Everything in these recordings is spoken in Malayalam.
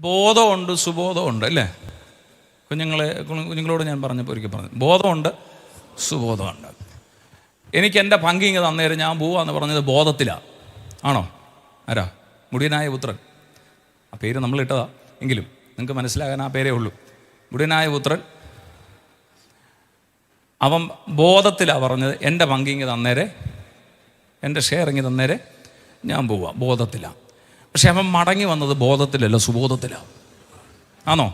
ബോധമുണ്ട്, സുബോധമുണ്ട് അല്ലേ? കുഞ്ഞുങ്ങളോട് ഞാൻ ഒരിക്കൽ പറഞ്ഞു, ബോധമുണ്ട്, സുബോധമുണ്ട്. എനിക്ക് എൻ്റെ പങ്കി ഇങ്ങ് തന്നേരം ഞാൻ പോവാന്ന് പറഞ്ഞത് ബോധത്തിലാണ്. ആണോ? ആരാ? മുടിയനായ പുത്രൻ. ആ പേര് നമ്മളിട്ടതാ, എങ്കിലും നിങ്ങൾക്ക് മനസ്സിലാകാൻ ആ പേരേ ഉള്ളൂ. മുടിയനായ പുത്രൻ അവൻ ബോധത്തിലാണ് പറഞ്ഞത്, എൻ്റെ പങ്കിങ്ങ് തന്നേരെ, എൻ്റെ ഷെയറിങ് തന്നേരെ ഞാൻ പോവാം, ബോധത്തിലാണ്. പക്ഷെ അവൻ മടങ്ങി വന്നത് ബോധത്തിലല്ല, സുബോധത്തിലാണ്. ആണോ?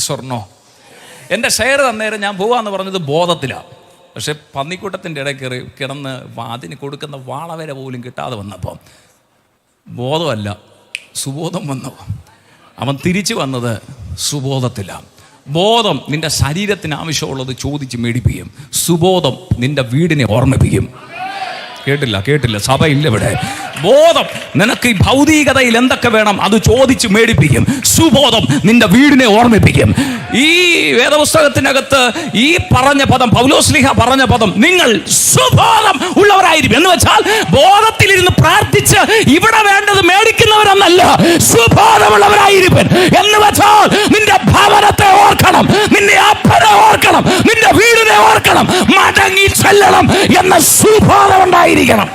സ്വർണ്ണോ? എൻ്റെ ഷെയർ തന്നേരം ഞാൻ പോവാന്ന് പറഞ്ഞത് ബോധത്തിലാണ്. പക്ഷെ പന്നിക്കൂട്ടത്തിൻ്റെ ഇടയിൽ കയറി കിടന്ന് അതിന് കൊടുക്കുന്ന വാളവര പോലും കിട്ടാതെ വന്നപ്പോൾ ബോധമല്ല, സുബോധം വന്നു. അവൻ തിരിച്ചു വന്നത് സുബോധത്തിലാണ്. ബോധം നിന്റെ ശരീരത്തിന് ആവശ്യമുള്ളത് ചോദിച്ച് മേടിപ്പിക്കും. സുബോധം നിന്റെ വീടിനെ ഓർമ്മിപ്പിക്കും. കേട്ടില്ല, സഭയില്ല ഇവിടെ. ബോധം നിനക്ക് ഈ ഭൗതികതയിൽ എന്തൊക്കെ വേണം അത് ചോദിച്ച് മേടിപ്പിക്കും. സുബോധം നിന്റെ വീടിനെ ഓർമ്മിപ്പിക്കും. ഈ വേദപുസ്തകത്തിനകത്ത് ഈ പറഞ്ഞ പദം, പൗലോസ്ലീഹ പറഞ്ഞ പദം, നിങ്ങൾ സുബോധം ഉള്ളവരായിരിക്കും എന്ന് വെച്ചാൽ ബോധത്തിലിരുന്ന് പ്രാർത്ഥിച്ച് ഇവിടെ വേണ്ടത് മേടിക്കുന്നവരെന്നല്ല, സുബോധമുള്ളവരായിരിക്കും എന്ന് വെച്ചാൽ നിന്റെ ഭവനത്തെ ഓർക്കണം, നിന്റെ അപ്പനെ ഓർക്കണം, നിന്റെ വീടിനെ ഓർക്കണം, മടങ്ങി ചെല്ലണം എന്ന സുബോധം ഉണ്ടായിരിക്കണം.